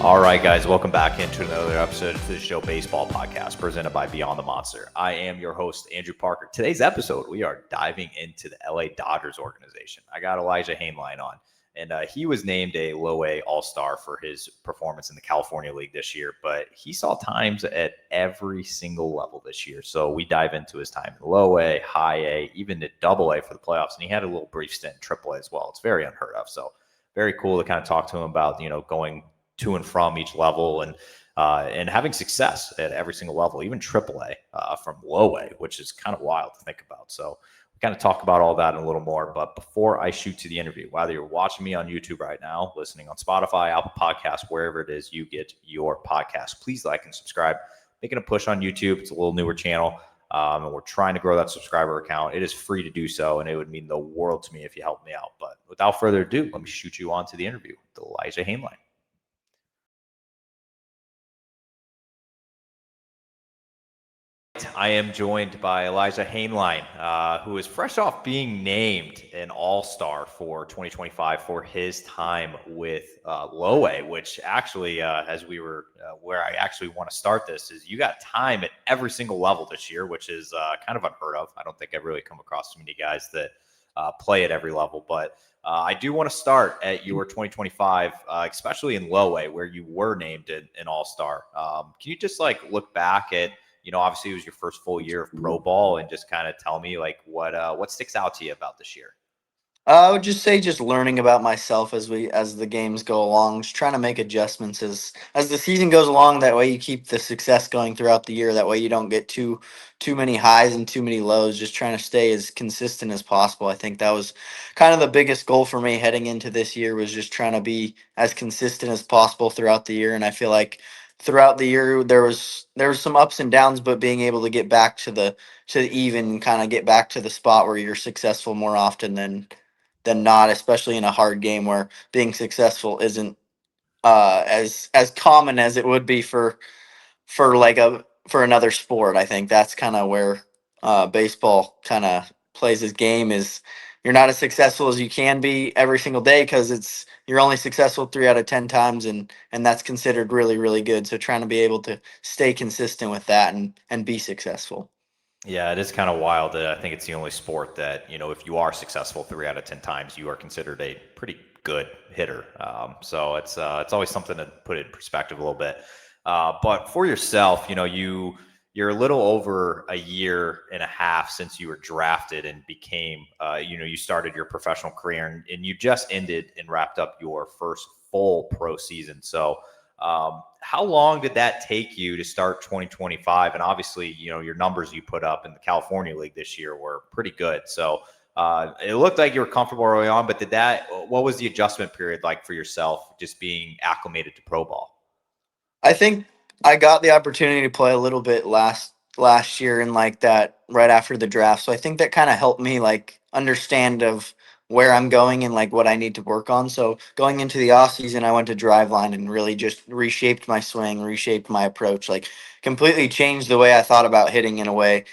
All right, guys, welcome back into another episode of the Show Baseball Podcast presented by Beyond the Monster. I am your host, Andrew Parker. Today's episode, we are diving into the LA Dodgers organization. I got Elijah Hainline on, and he was named a low-A All-Star for his performance in the California League this year, but he saw times at every single level this year. So we dive into his time in low-A, high-A, even at double-A for the playoffs, and he had a little brief stint in triple-A as well. It's very unheard of. So very cool to kind of talk to him about, going to and from each level and having success at every single level, even AAA from low A, which is kind of wild to think about. So we kind of talk about all that in a little more. But before I shoot to the interview, whether you're watching me on YouTube right now, listening on Spotify, Apple Podcasts, wherever it is you get your podcast, please like and subscribe. Making a push on YouTube. It's a little newer channel. And we're trying to grow that subscriber account. It is free to do so, and it would mean the world to me if you help me out. But without further ado, let me shoot you on to the interview with Elijah Hainline. I am joined by Elijah Hainline, who is fresh off being named an All-Star for 2025 for his time with Low A, which actually, as we were where I actually want to start this, is you got time at every single level this year, which is kind of unheard of. I don't think I've really come across too many guys that play at every level, but I do want to start at your 2025, especially in Low A, where you were named an All-Star. Can you just look back at, obviously it was your first full year of pro ball, and just kind of tell me what sticks out to you about this year? I would just say just learning about myself as the games go along, just trying to make adjustments as the season goes along. That way you keep the success going throughout the year. That way you don't get too many highs and too many lows. Just trying to stay as consistent as possible. I think that was kind of the biggest goal for me heading into this year, was just trying to be as consistent as possible throughout the year. And I feel like throughout the year there was some ups and downs, but being able to get back to even, kind of get back to the spot where you're successful more often than not, especially in a hard game where being successful isn't as common as it would be for another sport. I think that's kind of where baseball kind of plays his game. Is you're not as successful as you can be every single day, because you're only successful 3 out of 10 times, and that's considered really, really good. So trying to be able to stay consistent with that and be successful. Yeah, it is kind of wild that I think it's the only sport that, if you are successful 3 out of 10 times, you are considered a pretty good hitter. So it's always something to put it in perspective a little bit. But for yourself, you're a little over a year and a half since you were drafted and became, you started your professional career, and you just ended and wrapped up your first full pro season. So how long did that take you to start 2025? And obviously, your numbers you put up in the California League this year were pretty good. So it looked like you were comfortable early on, but what was the adjustment period like for yourself, just being acclimated to pro ball? I think I got the opportunity to play a little bit last year, and that right after the draft. So I think that kind of helped me understand of where I'm going and what I need to work on. So going into the off season, I went to Driveline and really just reshaped my swing, reshaped my approach, completely changed the way I thought about hitting in a way,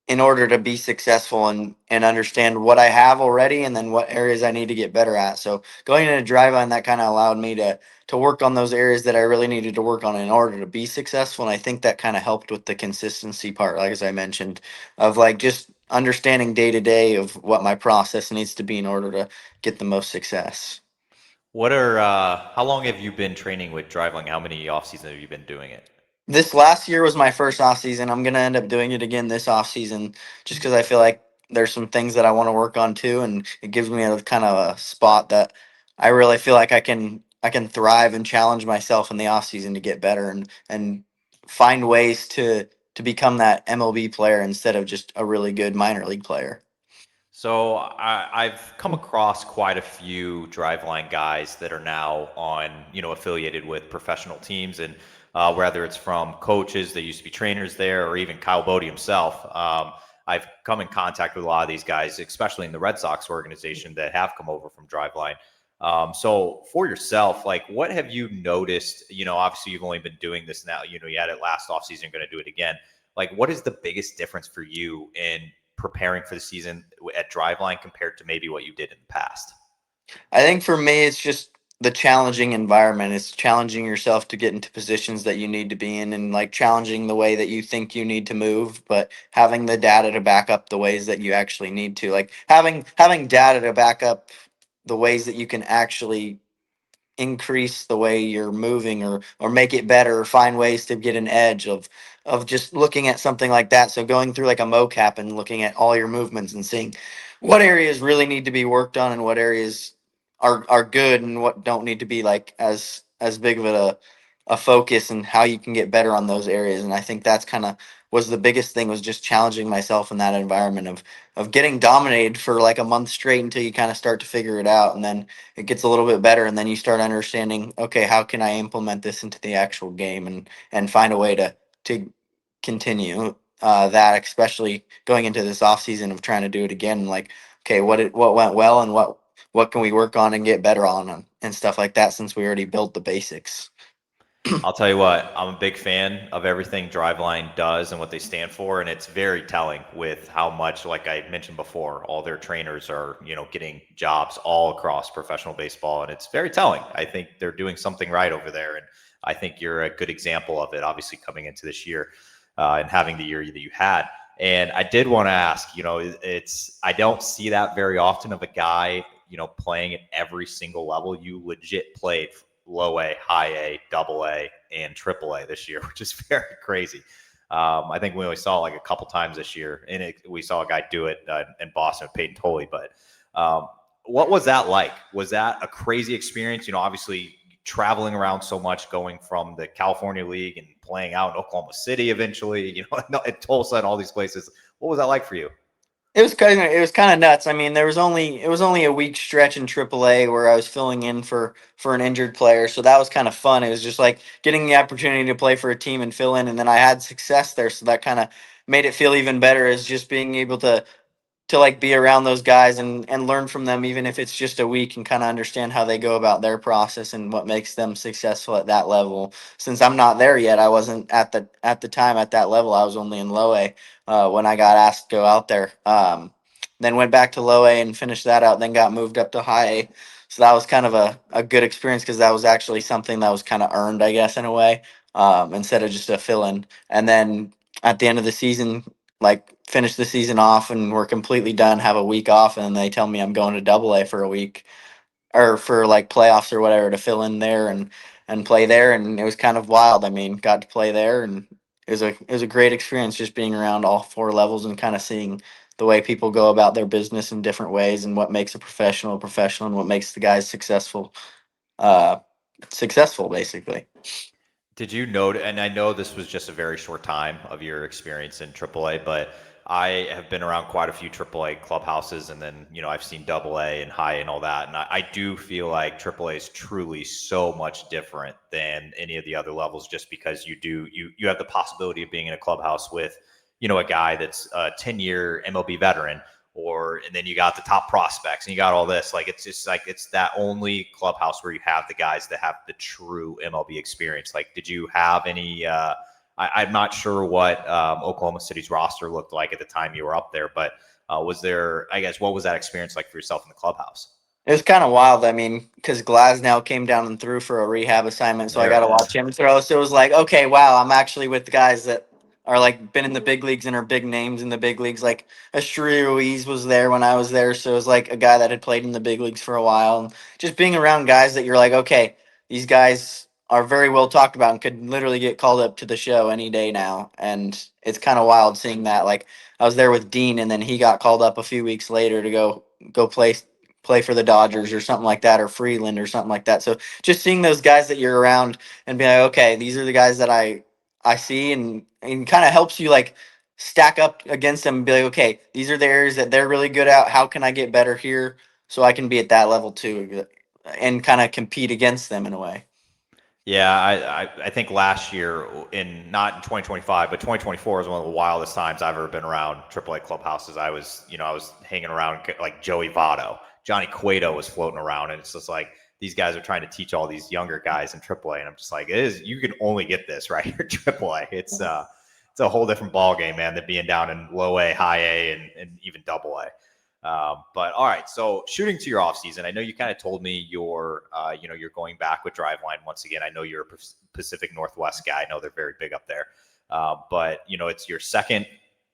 in order to be successful and understand what I have already and then what areas I need to get better at. So going into Driveline, that kind of allowed me to work on those areas that I really needed to work on in order to be successful. And I think that kind of helped with the consistency part, as I mentioned, of just understanding day to day of what my process needs to be in order to get the most success. How long have you been training with Driveling? How many off seasons have you been doing it? This last year was my first off season. I'm gonna end up doing it again this off season, just because I feel like there's some things that I want to work on too, and it gives me a kind of a spot that I really feel like I can thrive and challenge myself in the off season to get better and find ways to become that MLB player instead of just a really good minor league player. So I've come across quite a few Driveline guys that are now on, affiliated with professional teams, and whether it's from coaches that used to be trainers there, or even Kyle Bodie himself. I've come in contact with a lot of these guys, especially in the Red Sox organization, that have come over from Driveline. So for yourself, what have you noticed? Obviously you've only been doing this now, you had it last offseason, you're going to do it again. What is the biggest difference for you in preparing for the season at Driveline compared to maybe what you did in the past? I think for me, it's just the challenging environment. It's challenging yourself to get into positions that you need to be in, and like challenging the way that you think you need to move, but having the data to back up the ways that you actually need to. Like having data to back up the ways that you can actually increase the way you're moving, or make it better, or find ways to get an edge of just looking at something like that. So going through like a mocap and looking at all your movements and seeing what areas really need to be worked on and what areas are good and what don't need to be like as big of a focus, and how you can get better on those areas. And I think that's kind of was the biggest thing, was just challenging myself in that environment of getting dominated for like a month straight until you kind of start to figure it out, and then it gets a little bit better, and then you start understanding, okay, how can I implement this into the actual game, and find a way to continue that, especially going into this off season of trying to do it again. Like, okay, what went well, and what can we work on and get better on, and stuff like that, since we already built the basics. I'll tell you what, I'm a big fan of everything Driveline does and what they stand for, and it's very telling with how much, like I mentioned before, all their trainers are, getting jobs all across professional baseball, and it's very telling. I think they're doing something right over there, and I think you're a good example of it, obviously coming into this year and having the year that you had. And I did want to ask, I don't see that very often of a guy, playing at every single level. You legit played low A, high A, double A, and triple A this year, which is very crazy. I think we only saw like a couple times this year, and we saw a guy do it in Boston with Peyton Tolley. But what was that like? Was that a crazy experience? Obviously traveling around so much, going from the California League and playing out in Oklahoma City eventually, at Tulsa and all these places. What was that like for you? It was kind of nuts. I mean, it was only a week stretch in AAA where I was filling in for an injured player, so that was kind of fun. It was just like getting the opportunity to play for a team and fill in, and then I had success there, so that kind of made it feel even better, as just being able to like be around those guys and learn from them, even if it's just a week, and kind of understand how they go about their process and what makes them successful at that level. Since I'm not there yet, I wasn't at the time at that level. I was only in low A when I got asked to go out there. Then went back to low A and finished that out, then got moved up to high A. So that was kind of a good experience, because that was actually something that was kind of earned, I guess, in a way, instead of just a fill in. And then at the end of the season, like finish the season off and we're completely done, have a week off, and they tell me I'm going to double A for a week, or for like playoffs or whatever, to fill in there and play there. And it was kind of wild. I mean, got to play there, and it was a great experience, just being around all four levels and kind of seeing the way people go about their business in different ways, and what makes a professional, and what makes the guys uh successful basically. Did you know, and I know this was just a very short time of your experience in AAA, but I have been around quite a few AAA clubhouses, and then, I've seen AA and high and all that. And I do feel like AAA is truly so much different than any of the other levels, just because you have the possibility of being in a clubhouse with, a guy that's a 10-year MLB veteran, and then you got the top prospects and you got all this. Like, it's just like, it's that only clubhouse where you have the guys that have the true MLB experience. Like, did you have any, I'm not sure what Oklahoma City's roster looked like at the time you were up there, but was there, I guess, what was that experience like for yourself in the clubhouse? It was kind of wild. I mean, because Glasnow came down and threw for a rehab assignment, so I There got it to is. watch him throw. So it was like, okay, wow, I'm actually with the guys that are like been in the big leagues and are big names in the big leagues. Like Astria Ruiz was there when I was there, so it was like a guy that had played in the big leagues for a while, and just being around guys that you're like, okay, these guys are very well talked about and could literally get called up to the show any day now. And it's kind of wild seeing that. Like I was there with Dean, and then he got called up a few weeks later to go play for the Dodgers or something like that, or Freeland or something like that. So just seeing those guys that you're around and be like, okay, these are the guys that I see, and kind of helps you like stack up against them and be like, okay, these are the areas that they're really good at. How can I get better here so I can be at that level too, and kind of compete against them in a way. Yeah, I think last year, not in 2025, but 2024 was one of the wildest times I've ever been around AAA clubhouses. I was hanging around like Joey Votto, Johnny Cueto was floating around, and it's just like these guys are trying to teach all these younger guys in AAA, and I'm just like, you can only get this right here, AAA. It's a whole different ball game, man, than being down in low A, high A, and even double A. But all right, so shooting to your off season, I know you kind of told me you're going back with Driveline once again. I know you're a Pacific Northwest guy. I know they're very big up there. But it's your second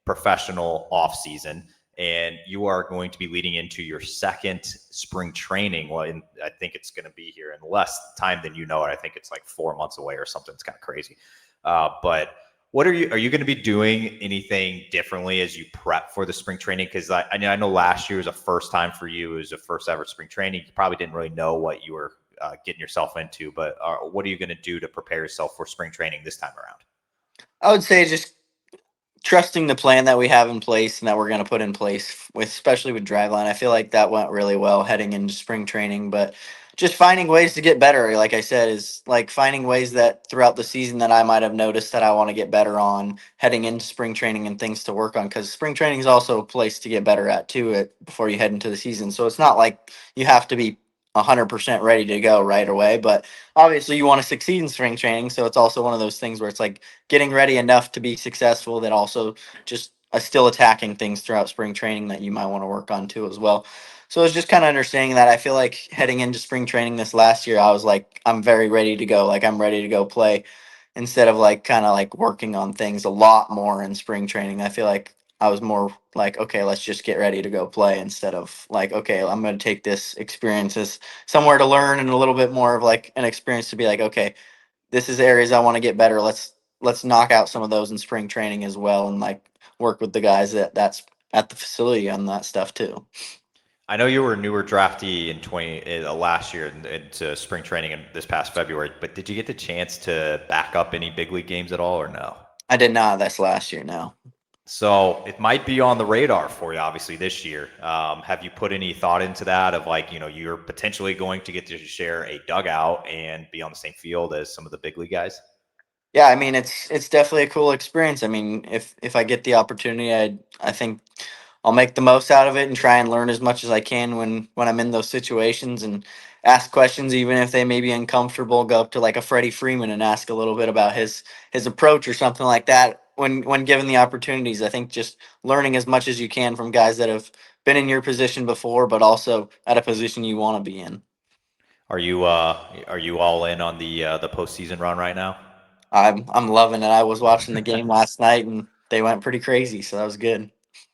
professional off season, and you are going to be leading into your second spring training. Well, I think it's going to be here in less time than you know it. I think it's like 4 months away or something. It's kind of crazy. But what are you going to be doing anything differently as you prep for the spring training? Because I know last year was a first time for you. It was the first ever spring training. You probably didn't really know what you were getting yourself into, but what are you going to do to prepare yourself for spring training this time around? I would say just trusting the plan that we have in place and that we're going to put in place with, especially with Driveline. I feel like that went really well heading into spring training, but just finding ways to get better, like I said, is like finding ways that throughout the season that I might have noticed that I want to get better on heading into spring training and things to work on, because spring training is also a place to get better at too before you head into the season. So it's not like you have to be 100% ready to go right away, but obviously you want to succeed in spring training. So it's also one of those things where it's like getting ready enough to be successful, that also just still attacking things throughout spring training that you might want to work on too as well. So it's just kind of understanding that. I feel like heading into spring training this last year, I was like, I'm very ready to go. Like I'm ready to go play, instead of like kind of like working on things a lot more in spring training. I feel like I was more like, okay, let's just get ready to go play, instead of like, okay, I'm going to take this experience as somewhere to learn, and a little bit more of like an experience to be like, okay, this is areas I want to get better. Let's knock out some of those in spring training as well, and like work with the guys that's at the facility on that stuff too. I know you were a newer draftee in last year into spring training in this past February, but did you get the chance to back up any big league games at all, or no? I did not. That's last year now. So it might be on the radar for you, obviously, this year. Have you put any thought into that of like, you're potentially going to get to share a dugout and be on the same field as some of the big league guys? Yeah, I mean it's definitely a cool experience. I mean, if I get the opportunity, I think I'll make the most out of it and try and learn as much as I can when I'm in those situations, and ask questions even if they may be uncomfortable. Go up to like a Freddie Freeman and ask a little bit about his approach or something like that when given the opportunities. I think just learning as much as you can from guys that have been in your position before, but also at a position you want to be in. Are you all in on the postseason run right now? I'm loving it. I was watching the game last night and they went pretty crazy, so that was good.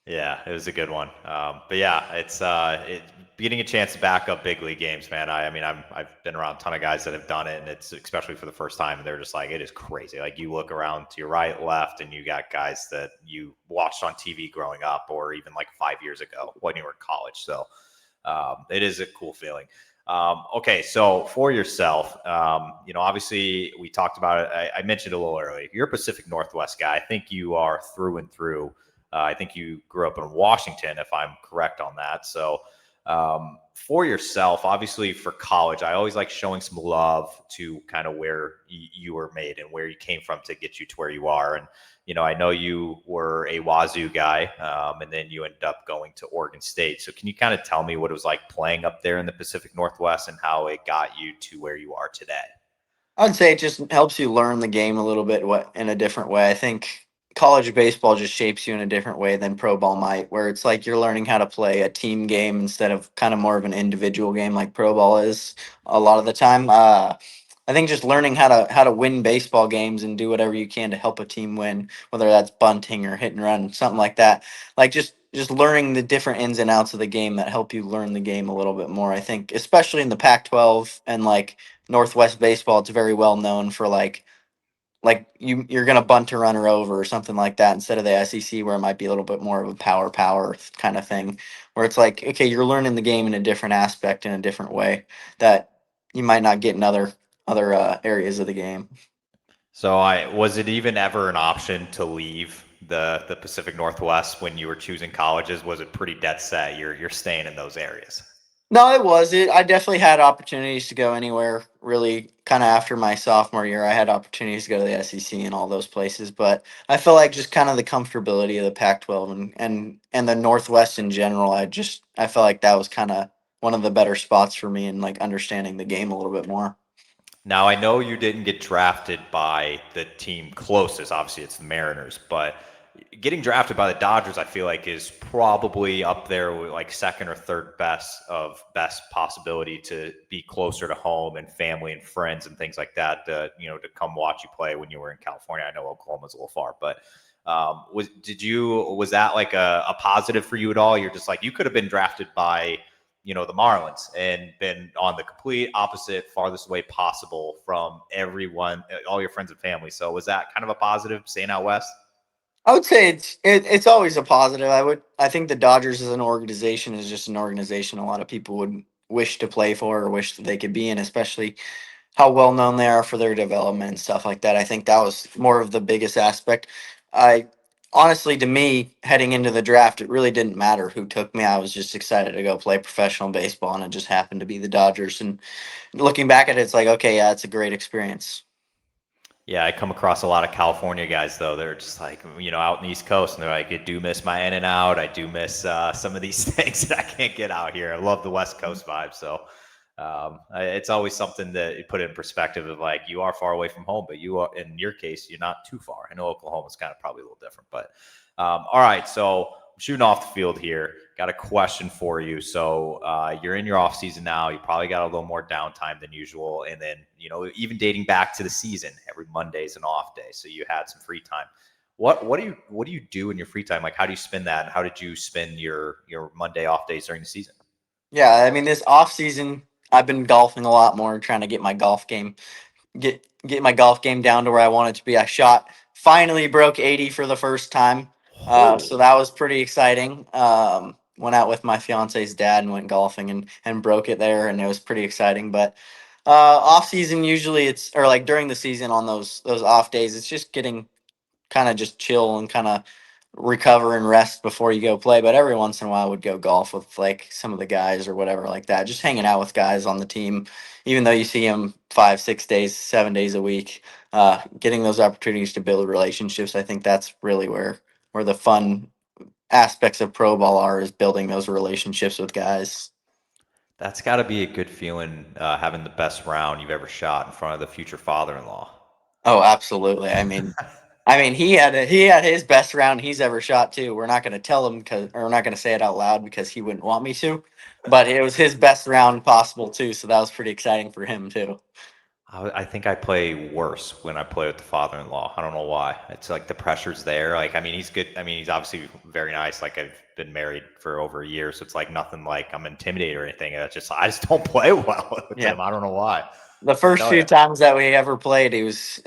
Yeah, it was a good one. But yeah, it's getting a chance to back up big league games, man. I mean, I've been around a ton of guys that have done it, and it's especially for the first time. They're just like, it is crazy. Like you look around to your right, left, and you got guys that you watched on TV growing up, or even like 5 years ago when you were in college. So it is a cool feeling. Okay, so for yourself, obviously we talked about it. I mentioned a little earlier. You're a Pacific Northwest guy. I think you are through and through. I think you grew up in Washington, if I'm correct on that. So, for yourself, obviously for college, I always like showing some love to kind of where you were made and where you came from to get you to where you are. And, I know you were a Wazoo guy, and then you ended up going to Oregon State. So, can you kind of tell me what it was like playing up there in the Pacific Northwest and how it got you to where you are today? I'd say it just helps you learn the game a little bit in a different way. I think college baseball just shapes you in a different way than pro ball might, where it's like you're learning how to play a team game instead of kind of more of an individual game like pro ball is a lot of the time. I think just learning how to win baseball games and do whatever you can to help a team win, whether that's bunting or hit and run, something like that. Like just learning the different ins and outs of the game that help you learn the game a little bit more. I think especially in the Pac-12 and like Northwest baseball, it's very well known for like you're gonna bunt a runner over or something like that, instead of the SEC where it might be a little bit more of a power kind of thing, where it's like, okay, you're learning the game in a different aspect, in a different way that you might not get in other areas of the game. So I was it even ever an option to leave the Pacific Northwest when you were choosing colleges? Was it pretty dead set? You're staying in those areas. No, it was it. I definitely had opportunities to go anywhere. Really, kind of after my sophomore year, I had opportunities to go to the SEC and all those places. But I feel like just kind of the comfortability of the Pac-12 and the Northwest in general. I felt like that was kind of one of the better spots for me, and like understanding the game a little bit more. Now I know you didn't get drafted by the team closest. Obviously, it's the Mariners, but getting drafted by the Dodgers, I feel like, is probably up there with like second or third best possibility to be closer to home and family and friends and things like that. To come watch you play when you were in California. I know Oklahoma's a little far, but was that like a positive for you at all? You're just like, you could have been drafted by the Marlins and been on the complete opposite, farthest away possible from everyone, all your friends and family. So was that kind of a positive staying out west? I would say it's always a positive. I think the Dodgers as an organization is just an organization a lot of people would wish to play for or wish that they could be in, especially how well known they are for their development and stuff like that. I think that was more of the biggest aspect. I honestly, to me, heading into the draft, it really didn't matter who took me. I was just excited to go play professional baseball, and it just happened to be the Dodgers. And looking back at it, it's like, okay, yeah, it's a great experience. Yeah, I come across a lot of California guys though. They're just like, out in the East Coast, and they're like, I do miss my in and out. I do miss some of these things that I can't get out here. I love the West Coast vibe. So it's always something that you put in perspective of like, you are far away from home, but you are, in your case, you're not too far. I know Oklahoma's kind of probably a little different, but all right. So I'm shooting off the field here. Got a question for you. So you're in your off season now. You probably got a little more downtime than usual, and then even dating back to the season, every Monday is an off day, so you had some free time. What do you do in your free time? Like, how do you spend that? And how did you spend your Monday off days during the season? Yeah, I mean, this off season, I've been golfing a lot more, trying to get my golf game down to where I want it to be. I shot finally broke 80 for the first time, so Oh, that was pretty exciting. Went out with my fiance's dad and went golfing and broke it there, and it was pretty exciting. But off season usually it's or like during the season on those off days, it's just getting kind of just chill and kind of recover and rest before you go play. But every once in a while, I would go golf with like some of the guys or whatever like that. Just hanging out with guys on the team, even though you see them 5, 6 days, 7 days a week. Getting those opportunities to build relationships, I think that's really where the fun aspects of pro ball are is building those relationships with guys. that's got to be a good feeling, having the best round you've ever shot in front of the future father-in-law. Oh, absolutely. I mean, he had his best round he's ever shot too. We're not going to tell him because, or we're not going to say it out loud because he wouldn't want me to. But it was his best round possible too, so that was pretty exciting for him too. I think I play worse when I play with the father-in-law. I don't know why. It's like the pressure's there. Like, I mean, he's good. I mean, he's obviously very nice. Like, I've been married for over a year, so it's like nothing like I'm intimidated or anything. I just don't play well with Yeah. him. I don't know why. The I first tell few you. times that we ever played, it was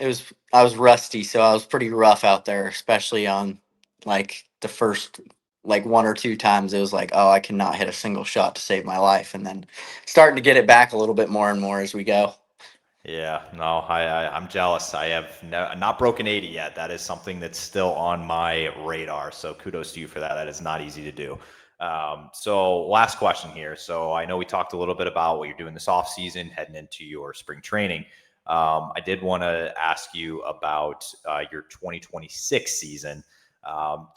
I was rusty, so I was pretty rough out there, especially on like the first like 1 or 2 times. It was like, oh, I cannot hit a single shot to save my life, and then starting to get it back a little bit more and more as we go. Yeah, no, I'm jealous. I have not broken 80 yet. That is something that's still on my radar. So kudos to you for that. That is not easy to do. So last question here. So I know we talked a little bit about what you're doing this off season, heading into your spring training. I did want to ask you about your 2026 season.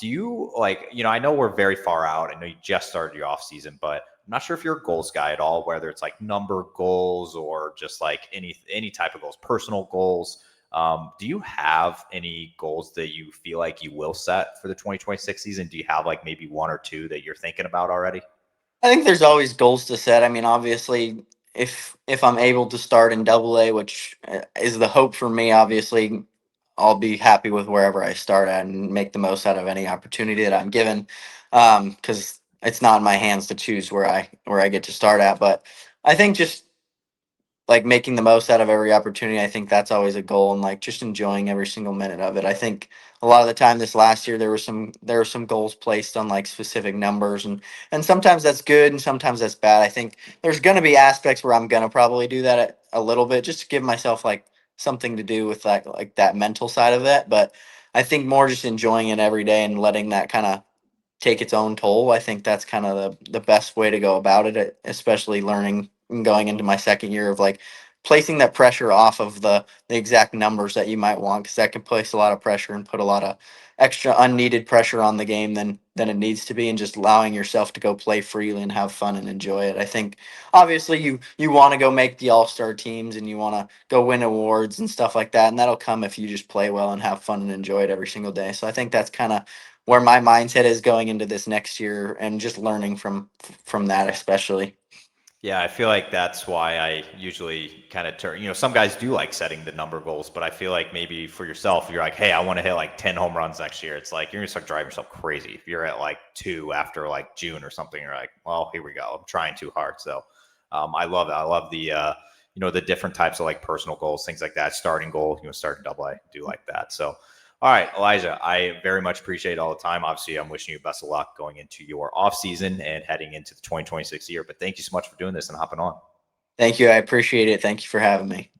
Do you like, I know we're very far out. I know you just started your off season, but I'm not sure if you're a goals guy at all, whether it's like number goals or just like any type of goals, personal goals. Do you have any goals that you feel like you will set for the 2026 season? Do you have like maybe one or two that you're thinking about already? I think there's always goals to set. I mean, obviously, if I'm able to start in Double A, which is the hope for me, obviously, I'll be happy with wherever I start at and make the most out of any opportunity that I'm given. Because it's not in my hands to choose where I get to start at. But I think just like making the most out of every opportunity. I think that's always a goal, and like just enjoying every single minute of it. I think a lot of the time this last year there were some goals placed on like specific numbers, and sometimes that's good and sometimes that's bad. I think there's going to be aspects where I'm going to probably do that a little bit just to give myself like something to do with like that mental side of that, but I think more just enjoying it every day and letting that kind of take its own toll. I think that's kind of the best way to go about it, especially learning and going into my second year of like placing that pressure off of the exact numbers that you might want, because that can place a lot of pressure and put a lot of extra unneeded pressure on the game than than it needs to be, and just allowing yourself to go play freely and have fun and enjoy it. I think obviously you want to go make the all-star teams and you want to go win awards and stuff like that, and that'll come if you just play well and have fun and enjoy it every single day. So I think that's kind of where my mindset is going into this next year, and just learning from that especially. Yeah, I feel like that's why I usually kind of turn, some guys do like setting the number goals, but I feel like maybe for yourself, you're like, hey, I want to hit like 10 home runs next year. It's like you're going to start driving yourself crazy. If you're at like 2 after like June or something, you're like, well, here we go. I'm trying too hard. So I love it. I love the different types of like personal goals, things like that. Starting goal, starting double A, do like that. So all right, Elijah, I very much appreciate all the time. Obviously, I'm wishing you best of luck going into your off season and heading into the 2026 year. But thank you so much for doing this and hopping on. Thank you. I appreciate it. Thank you for having me.